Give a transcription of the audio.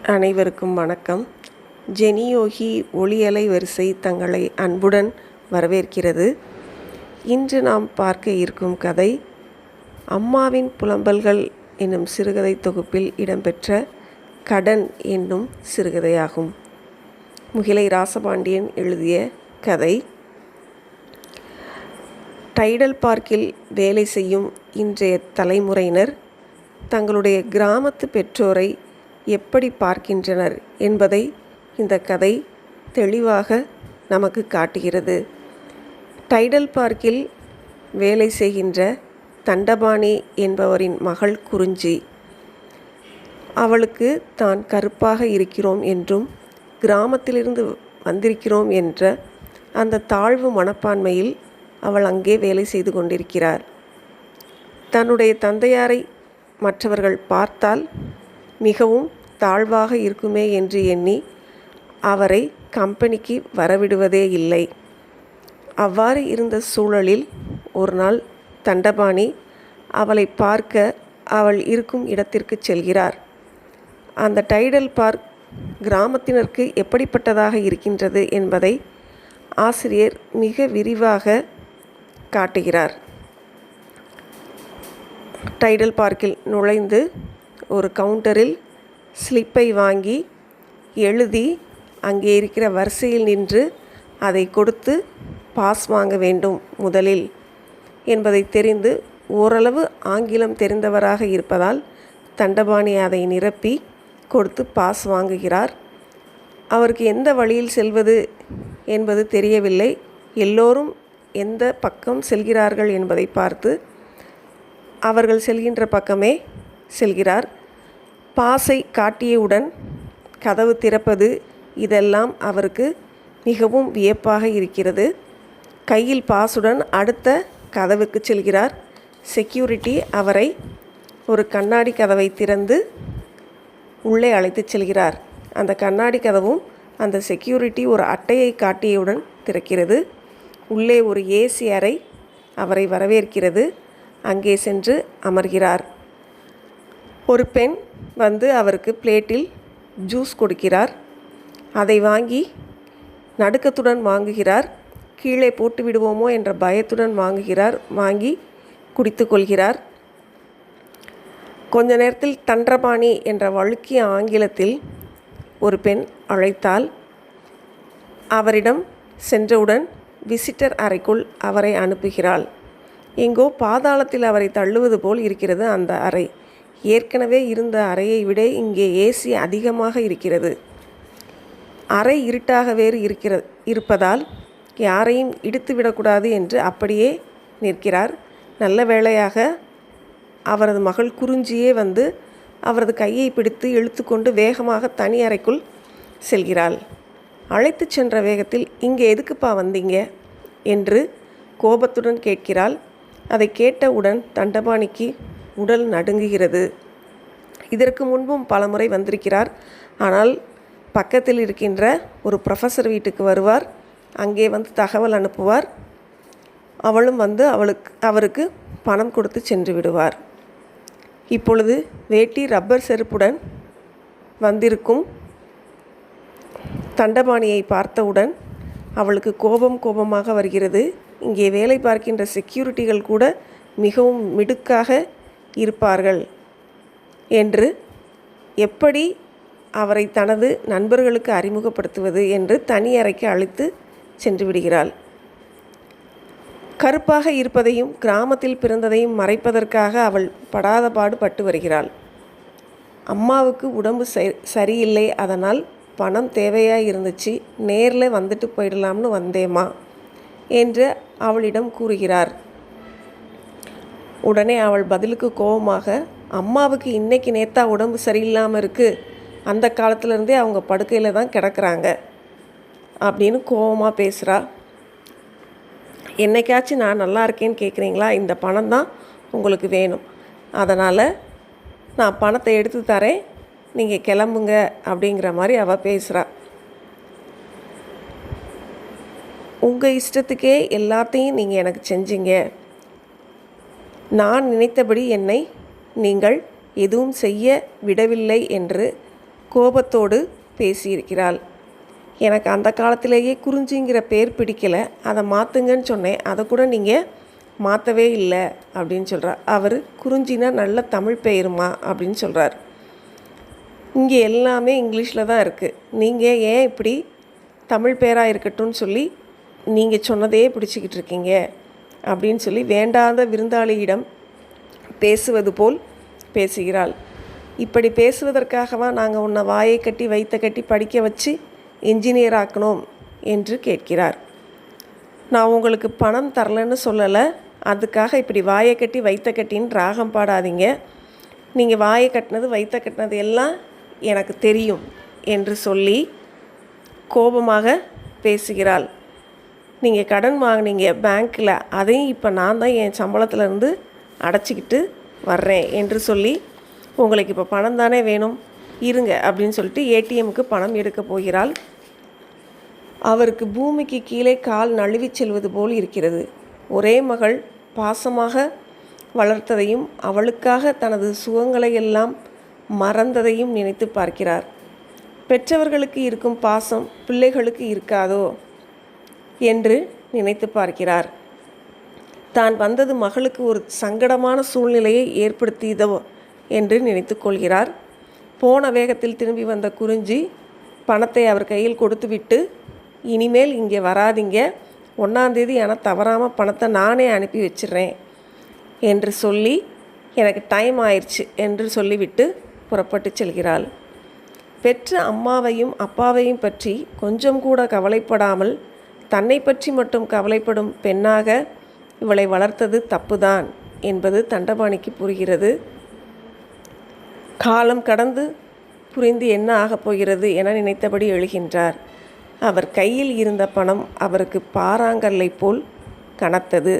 அனைவருக்கும் வணக்கம். ஜெனியோகி ஒளியலை வரிசை தங்களை அன்புடன் வரவேற்கிறது. இன்று நாம் பார்க்க இருக்கும் கதை அம்மாவின் புலம்பல்கள் என்னும் சிறுகதை தொகுப்பில் இடம்பெற்ற கடன் என்னும் சிறுகதையாகும். முகிலை ராசபாண்டியன் எழுதிய கதை. டைடல் பார்க்கில் வேலை செய்யும் இன்றைய தலைமுறையினர் தங்களுடைய கிராமத்து பெற்றோரை எப்படி பார்க்கின்றனர் என்பதை இந்த கதை தெளிவாக நமக்கு காட்டுகிறது. டைடல் பார்க்கில் வேலை செய்கின்ற தண்டபாணி என்பவரின் மகள் குறிஞ்சி. அவளுக்கு தான் கருப்பாக இருக்கிறோம் என்றும் கிராமத்திலிருந்து வந்திருக்கிறோம் என்ற அந்த தாழ்வு மனப்பான்மையில் அவள் அங்கே வேலை செய்து கொண்டிருக்கிறார். தன்னுடைய தந்தையாரை மற்றவர்கள் பார்த்தால் மிகவும் தாழ்வாக இருக்குமே என்று எண்ணி அவரை கம்பெனிக்கு வரவிடுவதே இல்லை. அவ்வாறு இருந்த சூழலில் ஒரு நாள் தண்டபாணி அவளை பார்க்க அவள் இருக்கும் இடத்திற்கு செல்கிறார். அந்த டைடல் பார்க் கிராமத்தினருக்கு எப்படிப்பட்டதாக இருக்கின்றது என்பதை ஆசிரியர் மிக விரிவாக காட்டுகிறார். டைடல் பார்க்கில் நுழைந்து ஒரு கவுண்டரில் ஸ்லிப்பை வாங்கி எழுதி அங்கே இருக்கிற வரிசையில் நின்று அதை கொடுத்து பாஸ் வாங்க வேண்டும் முதலில் என்பதை தெரிந்து ஓரளவு ஆங்கிலம் தெரிந்தவராக இருப்பதால் தண்டபாணி அதை நிரப்பி கொடுத்து பாஸ் வாங்குகிறார். அவருக்கு எந்த வழியில் செல்வது என்பது தெரியவில்லை. எல்லோரும் எந்த பக்கம் செல்கிறார்கள் என்பதை பார்த்து அவர்கள் செல்கின்ற பக்கமே செல்கிறார். பாஸை காட்டியவுடன் கதவு திறப்பது இதெல்லாம் அவருக்கு மிகவும் வியப்பாக இருக்கிறது. கையில் பாஸுடன் அடுத்த கதவுக்கு செல்கிறார். செக்யூரிட்டி அவரை ஒரு கண்ணாடி கதவை திறந்து உள்ளே அழைத்து செல்கிறார். அந்த கண்ணாடி கதவும் அந்த செக்யூரிட்டி ஒரு அட்டையை காட்டியவுடன் திறக்கிறது. உள்ளே ஒரு ஏசி அறை அவரை வரவேற்கிறது. அங்கே சென்று அமர்கிறார். ஒரு பெண் வந்து அவருக்கு பிளேட்டில் ஜூஸ் கொடுக்கிறார். அதை வாங்கி நடுக்கத்துடன் வாங்குகிறார். கீழே போட்டு விடுவோமோ என்ற பயத்துடன் வாங்குகிறார். வாங்கி குடித்து கொள்கிறார். கொஞ்ச நேரத்தில் தண்டபாணி என்ற வழுக்கிய ஆங்கிலத்தில் ஒரு பெண் அழைத்தால் அவரிடம் சென்றவுடன் விசிட்டர் அறைக்குள் அவரை அனுப்புகிறாள். எங்கோ பாதாளத்தில் அவரை தள்ளுவது போல் இருக்கிறது அந்த அறை. ஏற்கனவே இருந்த அறையை விட இங்கே ஏசி அதிகமாக இருக்கிறது. அறை இருட்டாக வேறு இருப்பதால் யாரையும் இடித்து விடக்கூடாது என்று அப்படியே நிற்கிறார். நல்ல வேளையாக அவரது மகள் குறிஞ்சியே வந்து அவரது கையை பிடித்து இழுத்து கொண்டு வேகமாக தனி அறைக்குள் செல்கிறாள். அழைத்து சென்ற வேகத்தில் இங்கே எதுக்குப்பா வந்தீங்க என்று கோபத்துடன் கேட்கிறாள். அதை கேட்டவுடன் தண்டபாணிக்கு உடல் நடுங்குகிறது. இதற்கு முன்பும் பலமுறை வந்திருக்கிறார். ஆனால் பக்கத்தில் இருக்கின்ற ஒரு ப்ரொஃபஸர் வீட்டுக்கு வருவார். அங்கே வந்து தகவல் அனுப்புவார். அவளும் வந்து அவருக்கு பணம் கொடுத்து சென்று விடுவார். இப்பொழுது வேட்டி ரப்பர் செருப்புடன் வந்திருக்கும் தண்டபாணியை பார்த்தவுடன் அவளுக்கு கோபமாக வருகிறது. இங்கே வேலை பார்க்கின்ற செக்யூரிட்டிகள் கூட மிகவும் மிடுக்காக இருப்பார்கள் என்று எப்படி அவரை தனது நண்பர்களுக்கு அறிமுகப்படுத்துவது என்று தனி அறைக்கு அழைத்து சென்று விடுகிறாள். கருப்பாக இருப்பதையும் கிராமத்தில் பிறந்ததையும் மறைப்பதற்காக அவள் படாத பாடு பட்டு வருகிறாள். அம்மாவுக்கு உடம்பு சரியில்லை, அதனால் பணம் தேவையாக இருந்துச்சு, நேரில் வந்துட்டு போயிடலாம்னு வந்தேம்மா என்று அவளிடம் கூறுகிறார். உடனே அவள் பதிலுக்கு கோபமாக, அம்மாவுக்கு இன்றைக்கி நேத்தா உடம்பு சரியில்லாமல் இருக்குது, அந்த காலத்துலேருந்தே அவங்க படுக்கையில் தான் கிடக்கிறாங்க அப்படின்னு கோபமாக பேசுகிறா. என்னைக்காச்சும் நான் நல்லா இருக்கேன்னு கேட்குறீங்களா? இந்த பணம் தான் உங்களுக்கு வேணும், அதனால் நான் பணத்தை எடுத்து தரேன், நீங்கள் கிளம்புங்க அப்படிங்கிற மாதிரி அவள் பேசுகிறா. உங்கள் இஷ்டத்துக்கே எல்லாத்தையும் நீங்கள் எனக்கு செஞ்சீங்க, நான் நினைத்தபடி என்னை நீங்கள் எதுவும் செய்ய விடவில்லை என்று கோபத்தோடு பேசியிருக்கிறாள். எனக்கு அந்த காலத்திலேயே குறிஞ்சிங்கிற பேர் பிடிக்கலை, அதை மாற்றுங்கன்னு சொன்னேன், அதை கூட நீங்கள் மாற்றவே இல்லை அப்படின்னு சொல்கிறார். அவர் குறிஞ்சினா நல்ல தமிழ் பெயருமா அப்படின்னு சொல்கிறார். இங்கே எல்லாமே இங்கிலீஷில் தான் இருக்குது, நீங்கள் ஏன் இப்படி தமிழ் பேராக இருக்கட்டும்னு சொல்லி நீங்கள் சொன்னதையே பிடிச்சிக்கிட்டு இருக்கீங்க அப்படின்னு சொல்லி வேண்டாத விருந்தாளியிடம் பேசுவது போல் பேசுகிறாள். இப்படி பேசுவதற்காகவா நாங்கள் உன்னை வாயை கட்டி வைத்த கட்டி படிக்க வச்சு இன்ஜினியர் ஆக்கணும் என்று கேட்கிறார். நான் உங்களுக்கு பணம் தரலன்னு சொல்லலை, அதுக்காக இப்படி வாயை கட்டி வைத்த கட்டின்னு ராகம் பாடாதீங்க. நீங்கள் வாயை கட்டினது வைத்த கட்டினது எல்லாம் எனக்கு தெரியும் என்று சொல்லி கோபமாக பேசுகிறாள். நீங்கள் கடன் வாங்கினீங்க பேங்க்கில், அதையும் இப்போ நான் தான் என் சம்பளத்திலேருந்து அடைச்சிக்கிட்டு வர்றேன் என்று சொல்லி உங்களுக்கு இப்போ பணம் தானே வேணும், இருங்க அப்படின்னு சொல்லிட்டு ஏடிஎம்க்கு பணம் எடுக்க போகிறாள். அவருக்கு பூமிக்கு கீழே கால் நழுவி செல்வது போல் இருக்கிறது. ஒரே மகள் பாசமாக வளர்த்ததையும் அவளுக்காக தனது சுகங்களை எல்லாம் மறந்ததையும் நினைத்து பார்க்கிறார். பெற்றவர்களுக்கு இருக்கும் பாசம் பிள்ளைகளுக்கு இருக்காதோ என்று நினைத்து பார்க்கிறார். தான் வந்தது மகளுக்கு ஒரு சங்கடமான சூழ்நிலையை ஏற்படுத்தியதோ என்று நினைத்து கொள்கிறார். போன வேகத்தில் திரும்பி வந்த குறிஞ்சி பணத்தை அவர் கையில் கொடுத்துவிட்டு, இனிமேல் இங்கே வராதிங்க, 1ஆம் தேதி ஆனால் தவறாமல் பணத்தை நானே அனுப்பி வச்சிடுறேன் என்று சொல்லி எனக்கு டைம் ஆயிடுச்சு என்று சொல்லிவிட்டு புறப்பட்டு செல்கிறாள். பெற்ற அம்மாவையும் அப்பாவையும் பற்றி கொஞ்சம் கூட கவலைப்படாமல் தன்னை பற்றி மட்டும் கவலைப்படும் பெண்ணாக இவளை வளர்த்தது தப்புதான் என்பது தண்டபாணிக்கு புரிகிறது. காலம் கடந்து புரிந்து என்ன ஆகப் போகிறது என நினைத்தபடி எழுகின்றார். அவர் கையில் இருந்த பணம் அவருக்கு பாறாங்கல்லை போல் கனத்தது.